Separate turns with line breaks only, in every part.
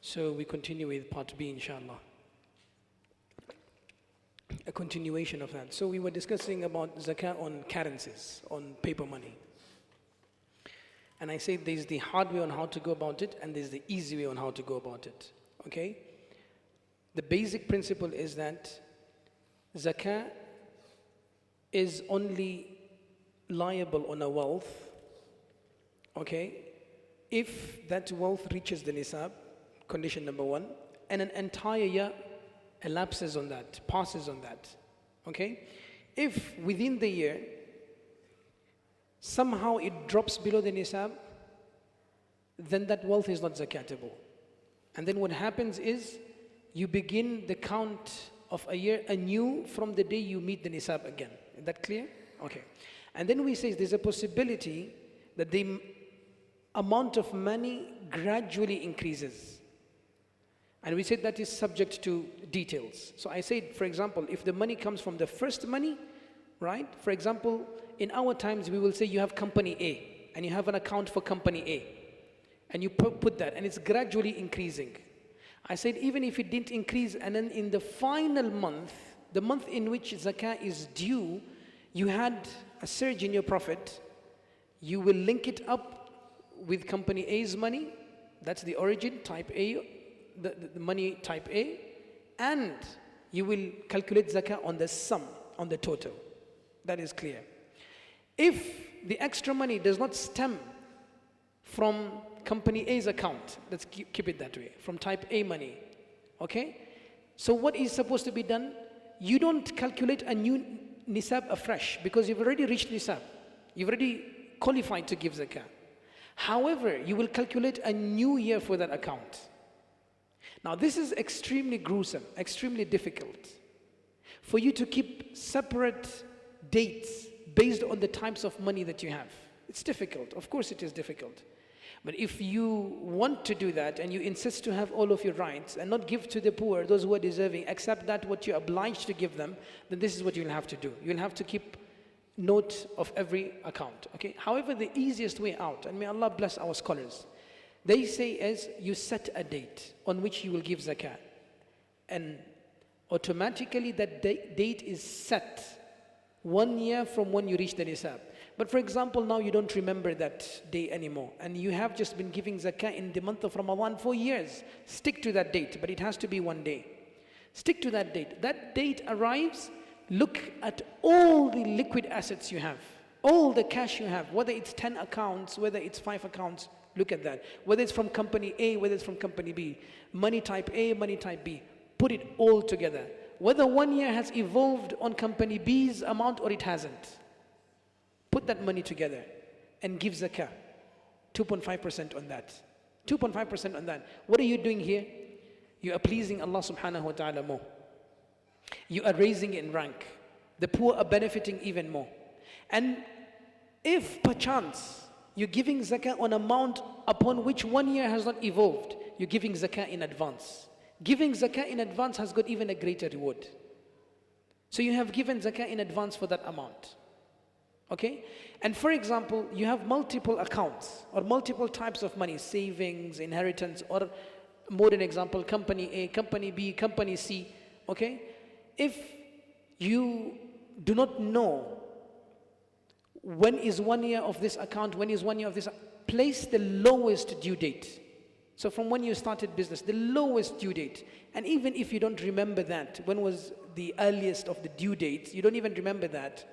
So we continue with part B, inshallah. A continuation of that. So we were discussing about zakah on currencies, on paper money. And I said there's the hard way on how to go about it, and there's the easy way on how to go about it. Okay? The basic principle is that zakah is only liable on a wealth, okay, if that wealth reaches the nisab, condition number one, and an entire year elapses on that, passes on that, okay? If within the year, somehow it drops below the nisab, then that wealth is not zakatable. And then what happens is, you begin the count of a year anew from the day you meet the nisab again. Is that clear? Okay. And then we say there's a possibility that the amount of money gradually increases. And we said that is subject to details. So I said, for example, if the money comes from the first money, right? For example, in our times, we will say you have company A, and you have an account for company A. And you put that, and it's gradually increasing. I said, even if it didn't increase, and then in the final month, the month in which zakah is due, you had a surge in your profit, you will link it up with company A's money. That's the origin, type A, the money type A, and you will calculate zakah on the sum, on the total. That is clear. If the extra money does not stem from company A's account, let's keep it that way, from type A money, okay? So what is supposed to be done? You don't calculate a new nisab afresh, because you've already reached nisab. You've already qualified to give zakah. However, you will calculate a new year for that account. Now this is extremely gruesome, extremely difficult. For you to keep separate dates based on the types of money that you have. It's difficult, of course it is difficult. But if you want to do that and you insist to have all of your rights and not give to the poor, those who are deserving, except that what you're obliged to give them, then this is what you'll have to do. You'll have to keep note of every account, okay? However, the easiest way out, and may Allah bless our scholars, they say is you set a date on which you will give zakah. And automatically that date is set 1 year from when you reach the nisab. But for example, now you don't remember that day anymore, and you have just been giving zakah in the month of Ramadan for years. Stick to that date, but it has to be 1 day. Stick to that date. That date arrives, look at all the liquid assets you have, all the cash you have, whether it's 10 accounts, whether it's 5 accounts, look at that. Whether it's from company A, whether it's from company B, money type A, money type B, put it all together. Whether 1 year has evolved on company B's amount or it hasn't. Put that money together and give zakah. 2.5% on that. 2.5% on that. What are you doing here? You are pleasing Allah subhanahu wa ta'ala more. You are raising in rank. The poor are benefiting even more. And if perchance you're giving zakah on amount upon which 1 year has not evolved, you're giving zakah in advance. Giving zakah in advance has got even a greater reward. So you have given zakah in advance for that amount. Okay? And for example, you have multiple accounts or multiple types of money, savings, inheritance, or more than example, company A, company B, company C. Okay? If you do not know when is 1 year of this account, when is 1 year of this, place the lowest due date. So from when you started business, the lowest due date. And even if you don't remember that, when was the earliest of the due dates, you don't even remember that,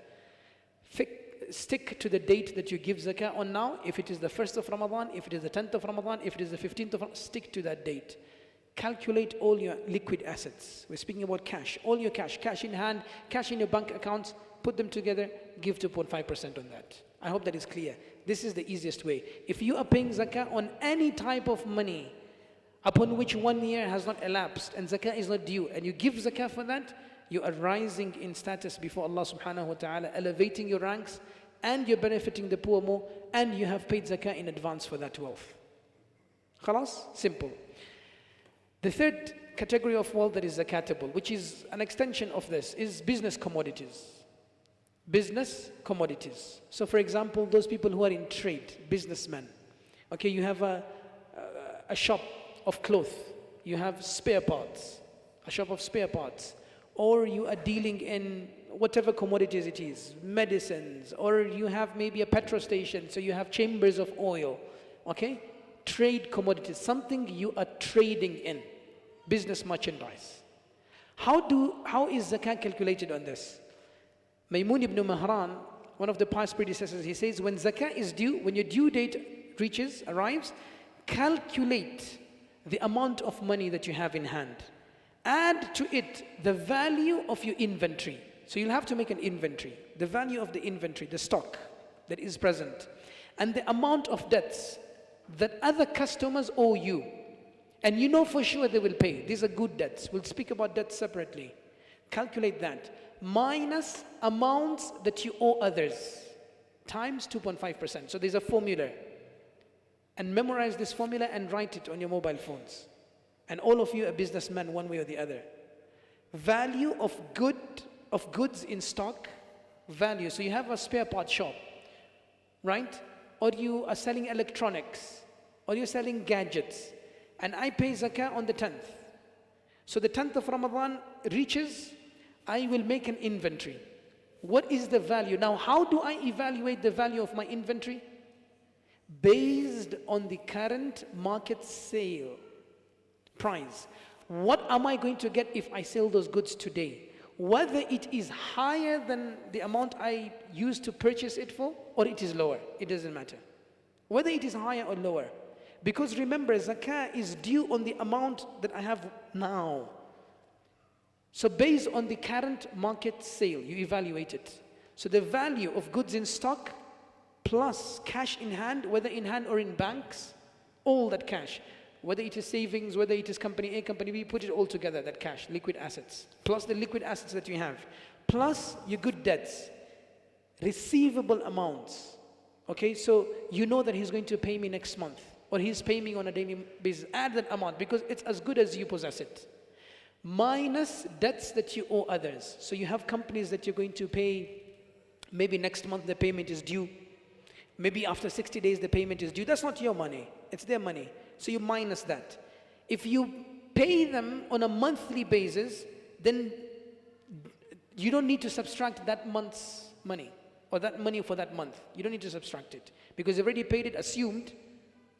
stick to the date that you give zakah on now. If it is the 1st of Ramadan, if it is the 10th of Ramadan, if it is the 15th of Ramadan, stick to that date. Calculate all your liquid assets. We're speaking about cash. All your cash, cash in hand, cash in your bank accounts, put them together, give 2.5% on that. I hope that is clear. This is the easiest way. If you are paying zakah on any type of money upon which 1 year has not elapsed and zakah is not due, and you give zakah for that, you are rising in status before Allah subhanahu wa ta'ala, elevating your ranks, and you're benefiting the poor more, and you have paid zakah in advance for that wealth. Khalas? Simple. The third category of wealth that is zakatable, which is an extension of this, is business commodities. Business commodities. So for example, those people who are in trade, businessmen. Okay, you have a shop of clothes, you have spare parts, a shop of spare parts, or you are dealing in whatever commodities it is, medicines, or you have maybe a petrol station, so you have chambers of oil, okay? Trade commodities, something you are trading in, business merchandise. How is zakah calculated on this? Maymun ibn Mahran, one of the past predecessors, he says, when zakah is due, when your due date arrives, calculate the amount of money that you have in hand. Add to it the value of your inventory. So you'll have to make an inventory, the value of the inventory, the stock that is present, and the amount of debts that other customers owe you. And you know for sure they will pay. These are good debts. We'll speak about debts separately. Calculate that. Minus amounts that you owe others times 2.5%. So there's a formula. And memorize this formula and write it on your mobile phones. And all of you are businessmen one way or the other. Value of goods in stock, value. So you have a spare part shop, right? Or you are selling electronics, or you're selling gadgets. And I pay zakah on the 10th. So the 10th of Ramadan reaches, I will make an inventory. What is the value? Now, how do I evaluate the value of my inventory? Based on the current market sale price. What am I going to get if I sell those goods today? Whether it is higher than the amount I used to purchase it for, or it is lower, it doesn't matter. Whether it is higher or lower. Because remember, zakah is due on the amount that I have now. So based on the current market sale, you evaluate it. So the value of goods in stock plus cash in hand, whether in hand or in banks, all that cash, whether it is savings, whether it is company A, company B, put it all together, that cash, liquid assets, plus the liquid assets that you have, plus your good debts, receivable amounts. Okay, so you know that he's going to pay me next month, or he's paying me on a daily basis. Add that amount because it's as good as you possess it. Minus debts that you owe others. So you have companies that you're going to pay, maybe next month the payment is due. Maybe after 60 days the payment is due. That's not your money, it's their money. So you minus that. If you pay them on a monthly basis, then you don't need to subtract that month's money, or that money for that month. You don't need to subtract it because you've already paid it, assumed,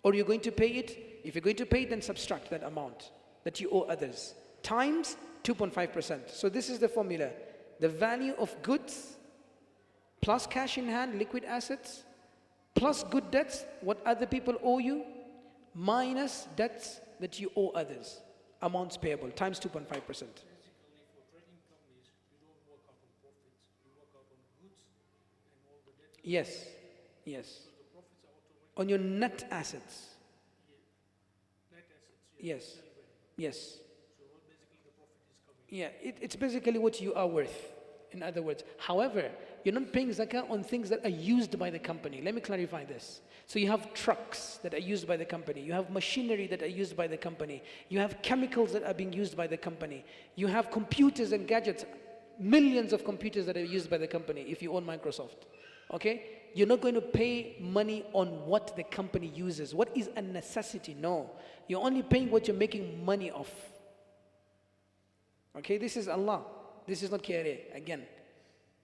or you're going to pay it. If you're going to pay it, then subtract that amount that you owe others times 2.5%. So this is the formula. The value of goods plus cash in hand, liquid assets, plus good debts, what other people owe you, minus debts that you owe others, amounts payable, times 2.5%.
Basically, for trading companies, you don't work out on profits, you work out on goods and all the debts.
Yes, yes.
So the profits are automatic.
On your net assets.
Net assets.
Yes, yes.
So what basically the profit is coming.
Yeah, it's basically what you are worth, in other words. However, you're not paying zakah on things that are used by the company. Let me clarify this. So you have trucks that are used by the company. You have machinery that are used by the company. You have chemicals that are being used by the company. You have computers and gadgets, millions of computers that are used by the company if you own Microsoft. Okay? You're not going to pay money on what the company uses. What is a necessity? No. You're only paying what you're making money off. Okay? This is Allah. This is not KRA. Again,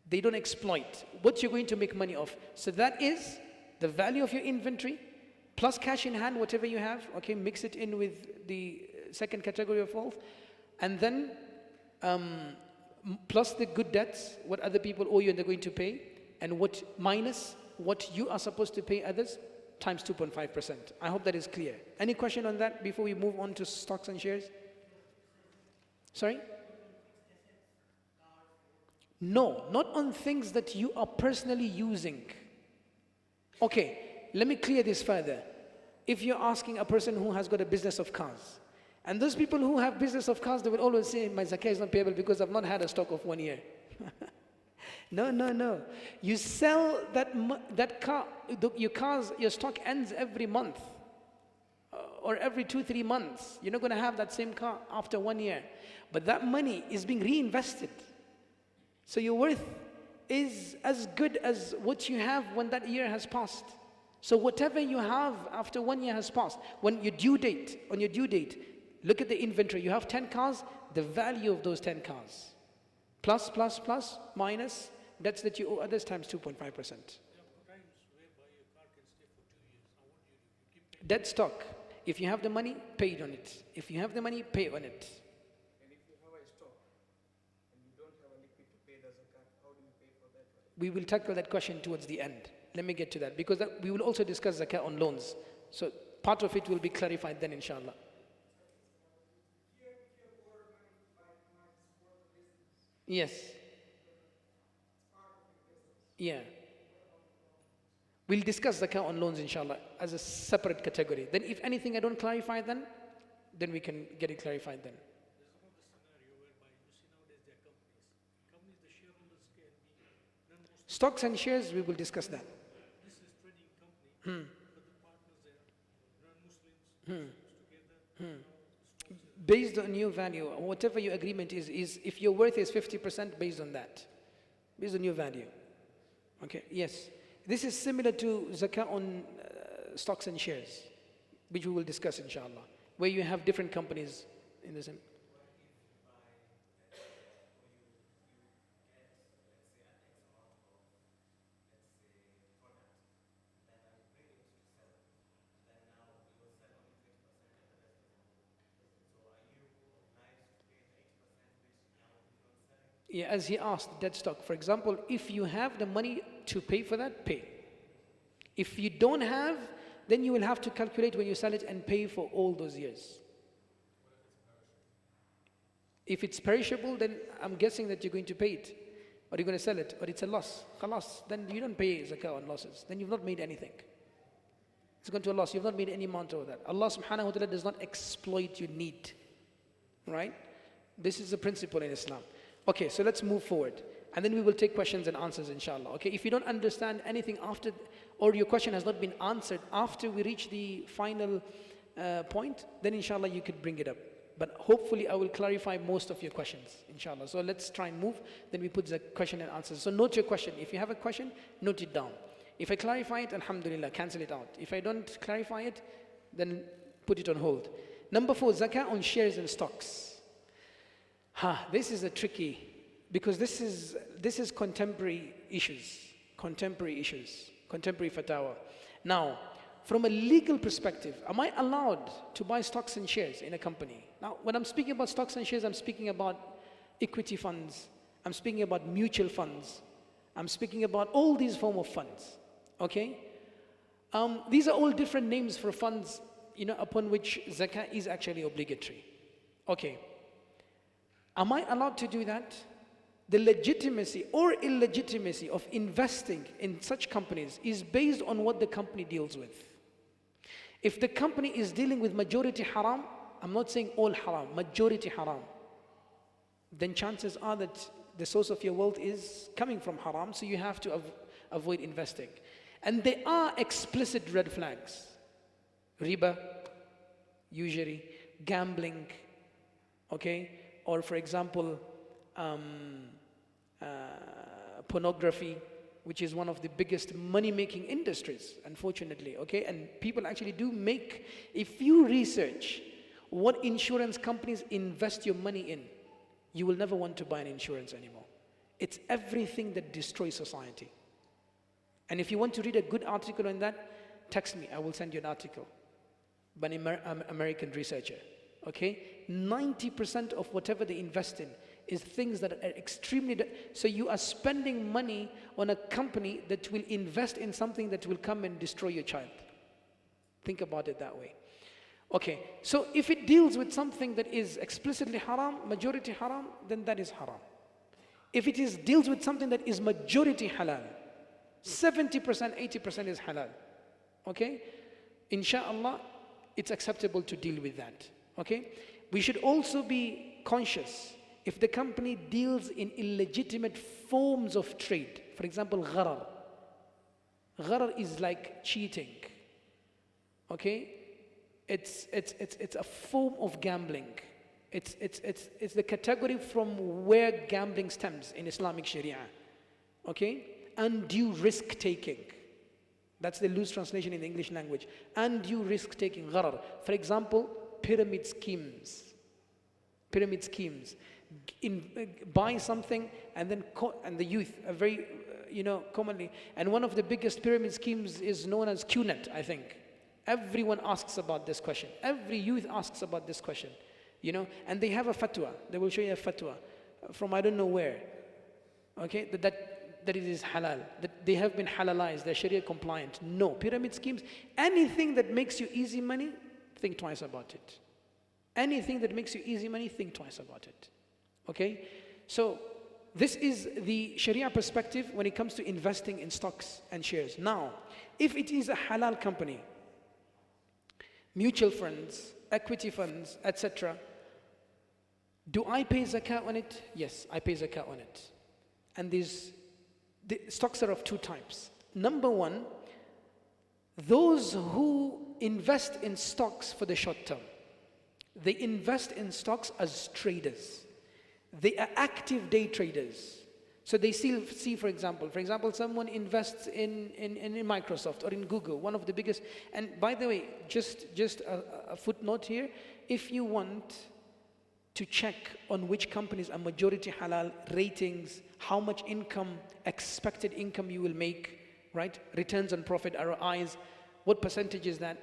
they don't exploit what you're going to make money off. So that is the value of your inventory plus cash in hand, whatever you have. Okay, mix it in with the second category of wealth, and then plus the good debts, what other people owe you and they're going to pay, and what minus what you are supposed to pay others, times 2.5%. I hope that is clear. Any question on that before we move on to stocks and shares? Sorry? No, not on things that you are personally using. Okay, let me clear this further. If you're asking a person who has got a business of cars, and those people who have business of cars, they will always say, my zakah is not payable because I've not had a stock of 1 year. No. You sell that car, your stock ends every month or every 2-3 months. You're not going to have that same car after 1 year. But that money is being reinvested. So your worth is as good as what you have when that year has passed. So whatever you have after 1 year has passed, when on your due date, Look at the inventory. You have 10 cars, the value of those 10 cars. Plus, plus, plus, minus, debts that you owe others times 2.5%.
There are times whereby your car can stay for 2 years. Now what do? You keep paying.
Debt stock. If you have the money, pay it on it. If you have the money, pay on it.
And if you have a stock and you don't have a liquid to pay the zakat, how do you pay for that? Right?
We will tackle that question towards the end. Let me get to that because we will also discuss zakah on loans. So part of it will be clarified then, inshallah. Yes. Yeah. We'll discuss zakah on loans, inshallah, as a separate category. Then if anything I don't clarify then we can get it clarified then.
There's another scenario whereby you see nowadays there are companies. Companies, the shareholders can be non-Muslim.
Stocks and shares, we will discuss that.
This is trading company, but the partners there are non-Muslims, Muslims together.
Based on your value, whatever your agreement is if your worth is 50% based on that. Based on your value. Okay, yes. This is similar to zakah on stocks and shares, which we will discuss inshallah, where you have different companies in the same. Yeah, as he asked, dead stock. For example, if you have the money to pay for that, pay. If you don't have, then you will have to calculate when you sell it and pay for all those years. If it's perishable, then I'm guessing that you're going to pay it. Or you're going to sell it, or it's a loss. Khalas, then you don't pay zakah on losses. Then you've not made anything. It's gone to a loss. You've not made any amount of that. Allah subhanahu wa ta'ala does not exploit your need. Right? This is the principle in Islam. Okay, so let's move forward. And then we will take questions and answers, inshallah. Okay, if you don't understand anything after, or your question has not been answered after we reach the final point, then inshallah you could bring it up. But hopefully I will clarify most of your questions, inshallah. So let's try and move, then we put the question and answers. So note your question. If you have a question, note it down. If I clarify it, alhamdulillah, cancel it out. If I don't clarify it, then put it on hold. Number 4, zakah on shares and stocks. This is a tricky, because this is contemporary issues, contemporary fatwa. Now, from a legal perspective, am I allowed to buy stocks and shares in a company? Now, when I'm speaking about stocks and shares, I'm speaking about equity funds, I'm speaking about mutual funds, I'm speaking about all these forms of funds, okay? These are all different names for funds, upon which zakah is actually obligatory, okay? Am I allowed to do that? The legitimacy or illegitimacy of investing in such companies is based on what the company deals with. If the company is dealing with majority haram, I'm not saying all haram, majority haram, then chances are that the source of your wealth is coming from haram, so you have to avoid investing. And there are explicit red flags. Riba, usury, gambling, okay? Or for example, pornography, which is one of the biggest money-making industries, unfortunately, okay? And people actually do make, if you research what insurance companies invest your money in, you will never want to buy an insurance anymore. It's everything that destroys society. And if you want to read a good article on that, text me, I will send you an article by an American researcher. Okay, 90% of whatever they invest in is things that are extremely, so you are spending money on a company that will invest in something that will come and destroy your child. Think about it that way. Okay, so if it deals with something that is explicitly haram, majority haram, then that is haram. If it deals with something that is majority halal, 70%, 80% is halal. Okay, inshallah, it's acceptable to deal with that. Okay, we should also be conscious if the company deals in illegitimate forms of trade. For example, gharar. Gharar is like cheating. Okay, it's a form of gambling. It's the category from where gambling stems in Islamic Sharia. Okay, undue risk taking. That's the loose translation in the English language. Undue risk taking, gharar. For example, pyramid schemes. Pyramid schemes. Buy something and then and the youth are very, commonly. And one of the biggest pyramid schemes is known as QNet, I think. Everyone asks about this question. Every youth asks about this question. And they have a fatwa. They will show you a fatwa from I don't know where. Okay, that it is halal. That they have been halalized. They're Sharia compliant. No, pyramid schemes. Anything that makes you easy money, think twice about it. Anything that makes you easy money, think twice about it. Okay? So, this is the Sharia perspective when it comes to investing in stocks and shares. Now, if it is a halal company, mutual funds, equity funds, etc., do I pay zakah on it? Yes, I pay zakah on it. And the stocks are of two types. Number one, those who invest in stocks for the short term. They invest in stocks as traders. They are active day traders. So they see, for example, someone invests in Microsoft or in Google, one of the biggest. And by the way, just a footnote here, if you want to check on which companies are majority halal, ratings, how much income, expected income you will make, right? Returns on profit, ROIs, what percentage is that,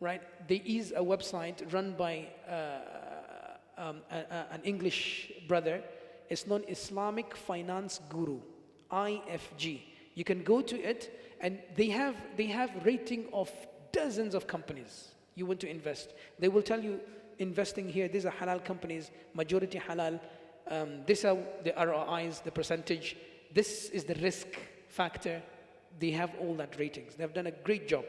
right? There is a website run by an English brother. It's known Islamic Finance Guru, IFG. You can go to it, and they have rating of dozens of companies you want to invest. They will tell you, investing here, these are halal companies, majority halal, these are the ROIs, the percentage, this is the risk factor. They have all that ratings. They have done a great job.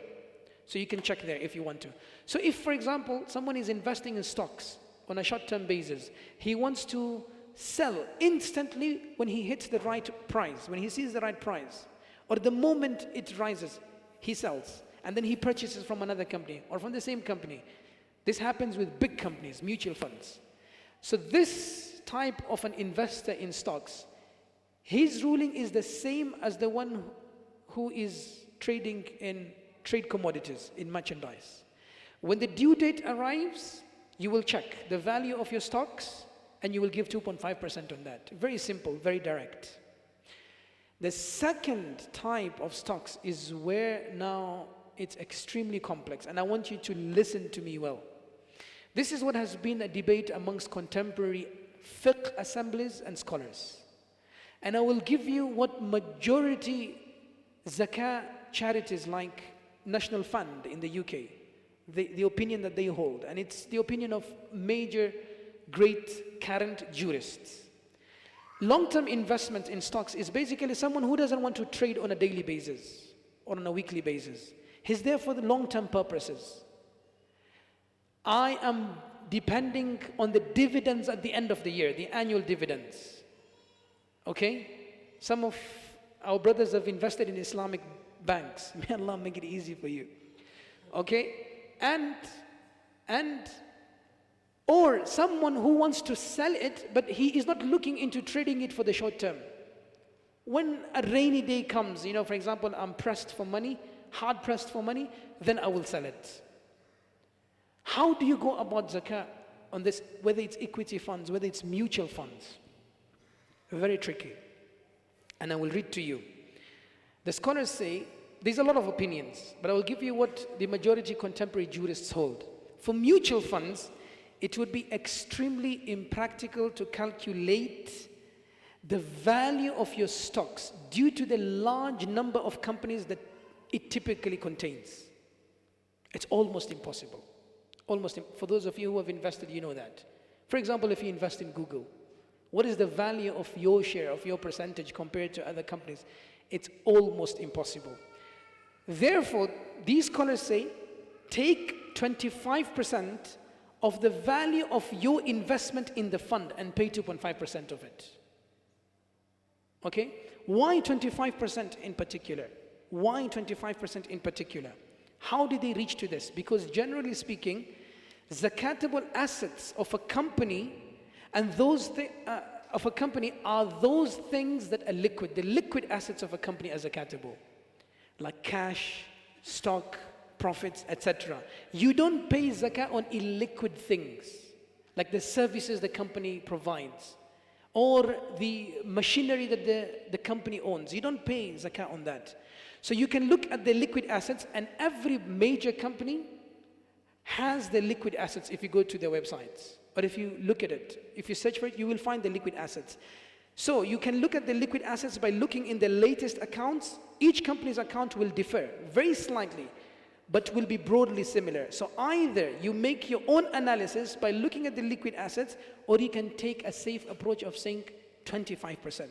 So you can check there if you want to. So if, for example, someone is investing in stocks on a short-term basis, he wants to sell instantly when he hits the right price, when he sees the right price, or the moment it rises, he sells, and then he purchases from another company or from the same company. This happens with big companies, mutual funds. So this type of an investor in stocks, his ruling is the same as the one who is trading in trade commodities, in merchandise. When the due date arrives, you will check the value of your stocks and you will give 2.5% on that. Very simple, very direct. The second type of stocks is where now it's extremely complex, and I want you to listen to me well. This is what has been a debate amongst contemporary fiqh assemblies and scholars. And I will give you what majority zakah charities like National Fund in the UK, the opinion that they hold, and it's the opinion of major great current jurists. Long-term investment in stocks is basically someone who doesn't want to trade on a daily basis or on a weekly basis. He's there for the long-term purposes. I am depending on the dividends at the end of the year, the annual dividends. Okay? Some of our brothers have invested in Islamic banks. May Allah make it easy for you. Okay? Or someone who wants to sell it, but he is not looking into trading it for the short term. When a rainy day comes, for example, I'm pressed for money, hard pressed for money, then I will sell it. How do you go about zakah on this, whether it's equity funds, whether it's mutual funds? Very tricky. And I will read to you. The scholars say, there's a lot of opinions, but I will give you what the majority contemporary jurists hold. For mutual funds, it would be extremely impractical to calculate the value of your stocks due to the large number of companies that it typically contains. It's almost impossible. For those of you who have invested, you know that. For example, if you invest in Google, what is the value of your share, of your percentage compared to other companies? It's almost impossible. Therefore, these scholars say, take 25% of the value of your investment in the fund and pay 2.5% of it. Okay? Why 25% in particular? Why 25% in particular? How did they reach to this? Because generally speaking, zakatable assets of a company and of a company are those things that are liquid. The liquid assets of a company are zakatable, like cash, stock, profits, etc. You don't pay zakah on illiquid things, like the services the company provides, or the machinery that the company owns. You don't pay zakah on that. So you can look at the liquid assets, and every major company has the liquid assets. If you go to their websites, or if you look at it, if you search for it, you will find the liquid assets. So you can look at the liquid assets by looking in the latest accounts. Each company's account will differ very slightly, but will be broadly similar. So either you make your own analysis by looking at the liquid assets, or you can take a safe approach of saying 25%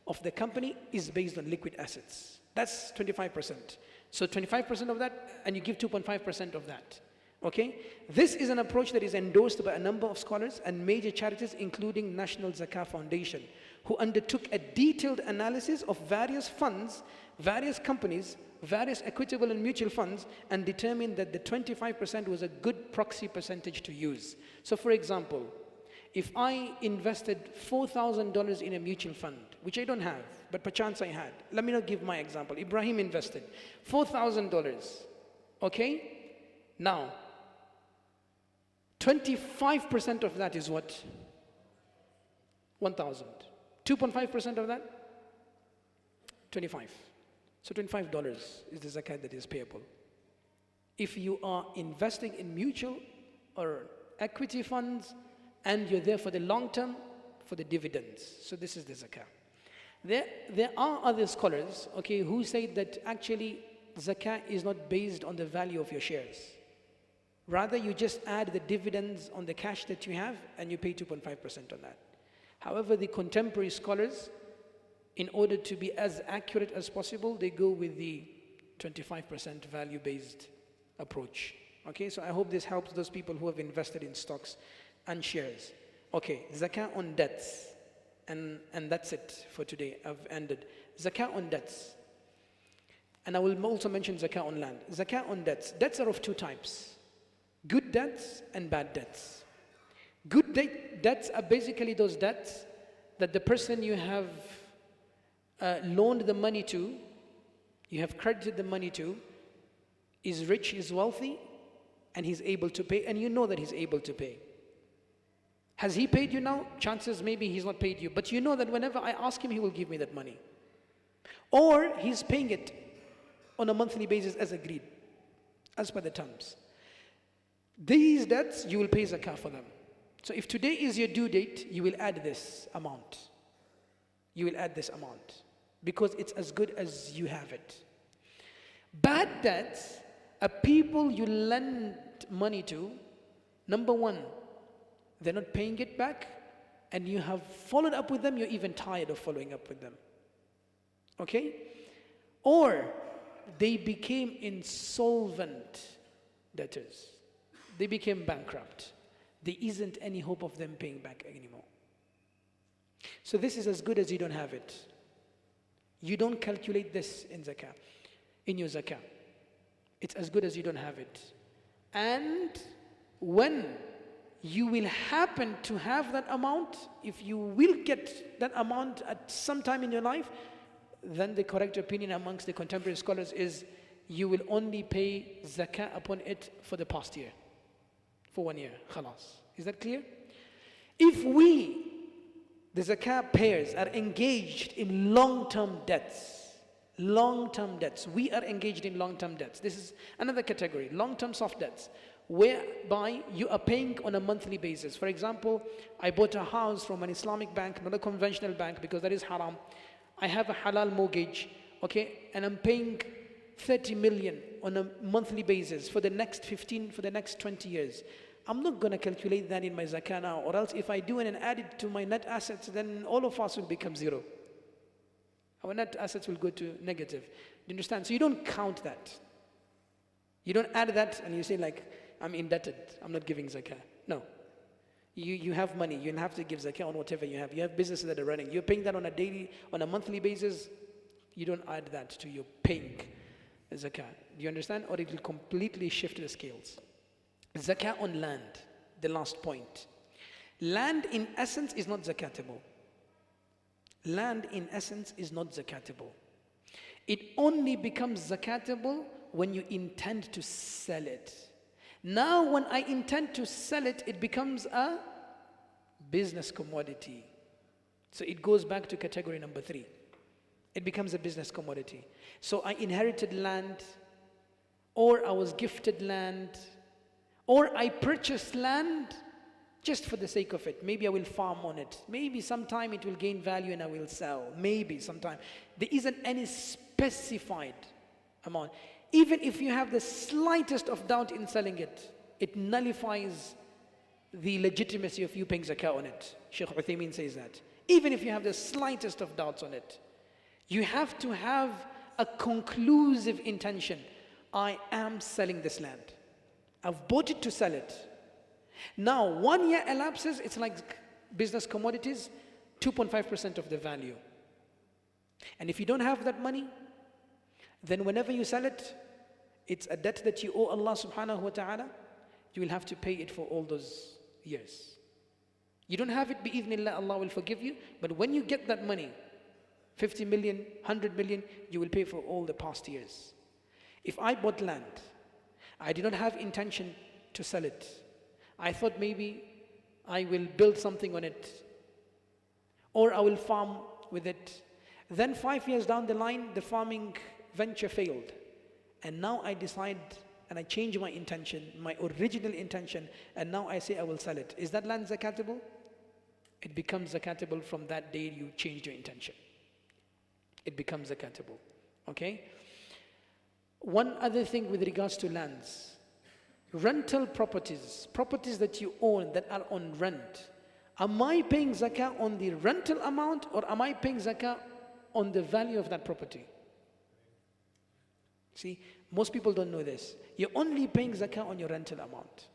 of the company is based on liquid assets. That's 25%. So 25% of that, and you give 2.5% of that. Okay? This is an approach that is endorsed by a number of scholars and major charities, including National Zakah Foundation, who undertook a detailed analysis of various funds, various companies, various equitable and mutual funds, and determined that the 25% was a good proxy percentage to use. So for example, if I invested $4,000 in a mutual fund, which I don't have, but perchance I had. Let me not give my example. Ibrahim invested $4,000. Okay? Now, 25% of that is what? 1,000. 2.5% of that? 25. So $25 is the zakat that is payable. If you are investing in mutual or equity funds, and you're there for the long term, for the dividends. So this is the zakah. There are other scholars, okay, who say that actually zakah is not based on the value of your shares. Rather, you just add the dividends on the cash that you have, and you pay 2.5% on that. However, the contemporary scholars, in order to be as accurate as possible, they go with the 25% value-based approach. Okay, so I hope this helps those people who have invested in stocks and shares. Okay, zakah on debts. And that's it for today. I've ended. Zakah on debts. And I will also mention zakah on land. Zakah on debts. Debts are of two types: good debts and bad debts. Good debts are basically those debts that the person you have loaned the money to, you have credited the money to, is rich, is wealthy, and he's able to pay, and you know that he's able to pay. Has he paid you now? Chances maybe he's not paid you, but you know that whenever I ask him, he will give me that money. Or he's paying it on a monthly basis as agreed, as per the terms. These debts, you will pay zakah for them. So if today is your due date, you will add this amount. You will add this amount, because it's as good as you have it. Bad debts are people you lend money to. Number one, they're not paying it back, and you have followed up with them, you're even tired of following up with them. Okay? Or they became insolvent debtors. They became bankrupt. There isn't any hope of them paying back anymore. So this is as good as you don't have it. You don't calculate this in zakah, in your zakah. It's as good as you don't have it. And when you will happen to have that amount, if you will get that amount at some time in your life, then the correct opinion amongst the contemporary scholars is you will only pay zakah upon it for the past year, for 1 year, khalas. Is that clear? If we, the zakah payers, are engaged in long-term debts, we are engaged in long-term debts. This is another category, long-term soft debts, whereby you are paying on a monthly basis. For example, I bought a house from an Islamic bank, not a conventional bank, because that is haram. I have a halal mortgage, okay, and I'm paying 30 million on a monthly basis for the next 15, for the next 20 years. I'm not going to calculate that in my zakah now, or else if I do and add it to my net assets, then all of us will become zero. Our net assets will go to negative. Do you understand? So you don't count that. You don't add that and you say like, I'm indebted, I'm not giving zakah. No. You have money, you have to give zakah on whatever you have. You have businesses that are running. You're paying that on a daily, on a monthly basis. You don't add that to your paying zakah. Do you understand? Or it will completely shift the scales. Zakah on land, the last point. Land in essence is not zakatable. Land in essence is not zakatable. It only becomes zakatable when you intend to sell it. Now when I intend to sell it, it becomes a business commodity. So it goes back to category number 3. It becomes a business commodity. So I inherited land, or I was gifted land, or I purchased land just for the sake of it. Maybe I will farm on it. Maybe sometime it will gain value and I will sell. Maybe sometime. There isn't any specified amount. Even if you have the slightest of doubt in selling it, it nullifies the legitimacy of you paying zakah on it. Sheikh Uthaymeen says that. Even if you have the slightest of doubts on it, you have to have a conclusive intention. I am selling this land. I've bought it to sell it. Now, 1 year elapses, it's like business commodities, 2.5% of the value. And if you don't have that money, then whenever you sell it, it's a debt that you owe Allah subhanahu wa ta'ala. You will have to pay it for all those years. You don't have it, bi'idhnillah, Allah will forgive you. But when you get that money, 50 million, 100 million, you will pay for all the past years. If I bought land, I did not have intention to sell it. I thought maybe I will build something on it, or I will farm with it. Then 5 years down the line, the farming venture failed. And now I decide and I change my intention, my original intention, and now I say I will sell it. Is that land zakatable? It becomes zakatable from that day you changed your intention. It becomes zakatable. Okay? One other thing with regards to lands. Rental properties, properties that you own that are on rent. Am I paying zakah on the rental amount, or am I paying zakah on the value of that property? See, most people don't know this. You're only paying zakah on your rental amount.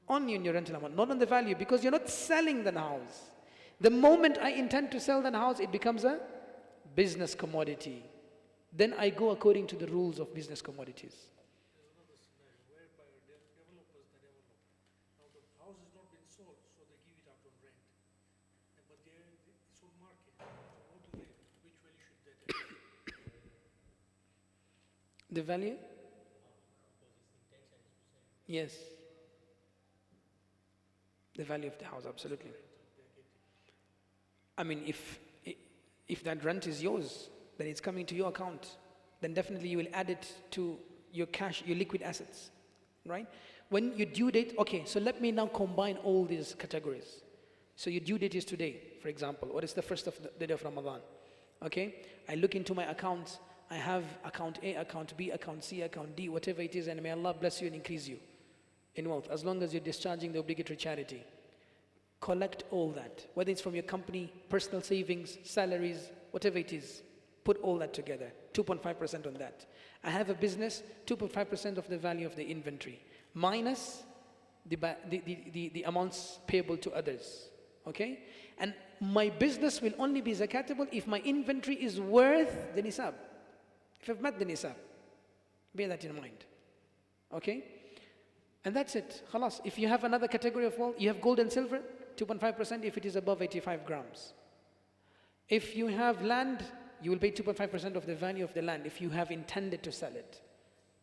Only on your rental amount, not on the value, because you're not selling the house. The moment I intend to sell the house, it becomes a business commodity. Then I go according to the rules of business commodities.
There's another scenario whereby developers develop. Now the house has not been sold, so they give it out on rent. But it's on market. So what do they? Which value should they take?
The value? Yes. The value of the house, absolutely. I mean, if that rent is yours, then it's coming to your account, then definitely you will add it to your cash, your liquid assets, right? When your due date, okay, so let me now combine all these categories. So your due date is today, for example, or it's the first of the day of Ramadan, okay? I look into my accounts, I have account A, account B, account C, account D, whatever it is, and may Allah bless you and increase you in wealth, as long as you're discharging the obligatory charity. Collect all that, whether it's from your company, personal savings, salaries, whatever it is. Put all that together, 2.5% on that. I have a business, 2.5% of the value of the inventory, minus the amounts payable to others, okay? And my business will only be zakatable if my inventory is worth the nisab. If I've met the nisab, bear that in mind, okay? And that's it, khalas. If you have another category of wealth, you have gold and silver, 2.5% if it is above 85 grams. If you have land, you will pay 2.5% of the value of the land if you have intended to sell it.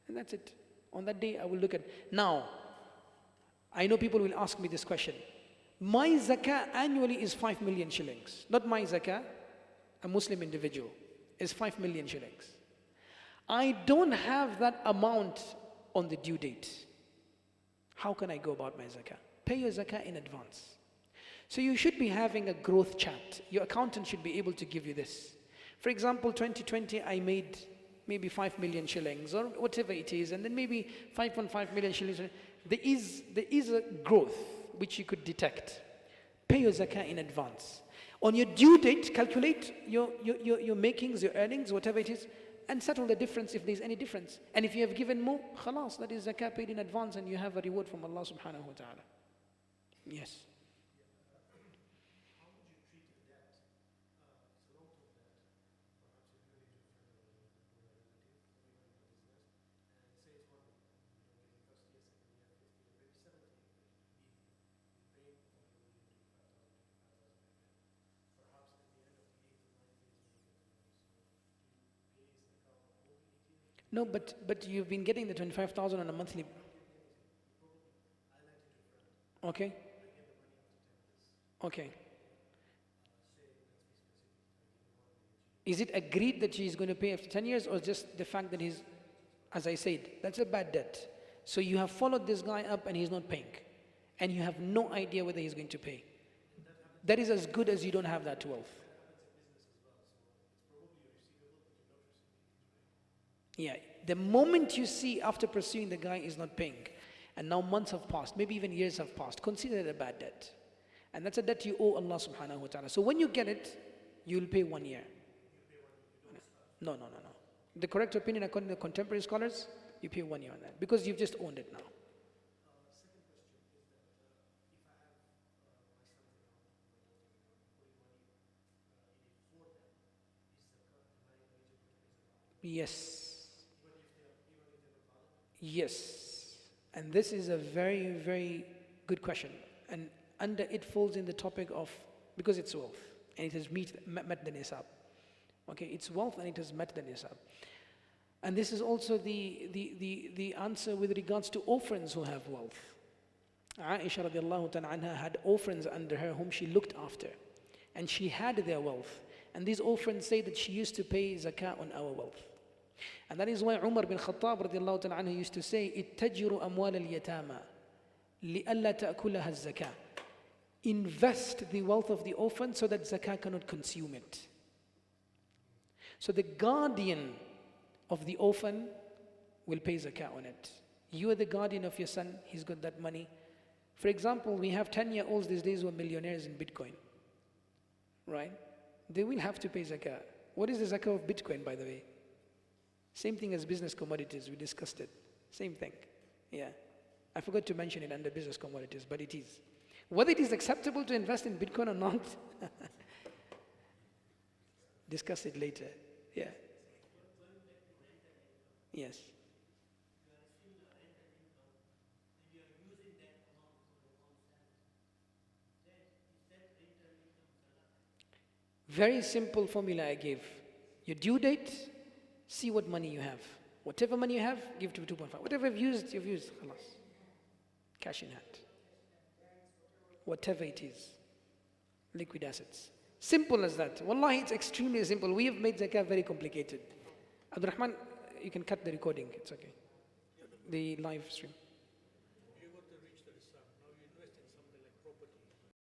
And that's it. On that day, I will look at. Now, I know people will ask me this question. My zakah annually is 5 million shillings. Not my zakah, a Muslim individual, is 5 million shillings. I don't have that amount on the due date. How can I go about my zakah? Pay your zakah in advance. So you should be having a growth chart. Your accountant should be able to give you this. For example, 2020, I made maybe 5 million shillings or whatever it is, and then maybe 5.5 million shillings. There is a growth which you could detect. Pay your zakah in advance. On your due date, calculate your makings, your earnings, whatever it is, and settle the difference if there's any difference. And if you have given more, khalas, that is zakah paid in advance and you have a reward from Allah subhanahu wa ta'ala. Yes. No, but you've been getting the 25,000 on a monthly. Okay. Okay. Is it agreed that she's going to pay after 10 years, or just the fact that he's, as I said, that's a bad debt. So you have followed this guy up and he's not paying. And you have no idea whether he's going to pay. That is as good as you don't have that wealth. Yeah, the moment you see after pursuing the guy is not paying, and now months have passed, maybe even years have passed, consider it a bad debt. And that's a debt you owe Allah subhanahu wa ta'ala. So when you get it, you'll pay 1 year. No. The correct opinion according to the contemporary scholars, you pay 1 year on that, because you've just owned it now. Yes. Yes. And this is a very, very good question. And under it falls in the topic of, because it's wealth, and it has met the nisab. Okay, it's wealth and it has met the nisab. And this is also the answer with regards to orphans who have wealth. Aisha radiallahu ta'ala anha had orphans under her whom she looked after. And she had their wealth. And these orphans say that she used to pay zakah on our wealth. And that is why Umar bin Khattab radiallahu ta'ala anhu used to say, ittajiru amwal al-yatama li'alla ta'kulaha zakah. Invest the wealth of the orphan so that zakah cannot consume it. So the guardian of the orphan will pay zakah on it. You are the guardian of your son, he's got that money. For example, we have 10-year-olds these days who are millionaires in Bitcoin. Right? They will have to pay zakah. What is the zakah of Bitcoin, by the way? Same thing as business commodities, we discussed it. Same thing. Yeah. I forgot to mention it under business commodities, but it is. Whether it is acceptable to invest in Bitcoin or not, discuss it later. Yeah. Yes. Very simple formula I gave. Your due date, see what money you have. Whatever money you have, give to 2.5. Whatever you've used, khalas. Cash in hand. Whatever it is. Liquid assets. Simple as that. Wallahi, it's extremely simple. We have made zakah very complicated. Abdurrahman, you can cut the recording. It's okay. The live stream.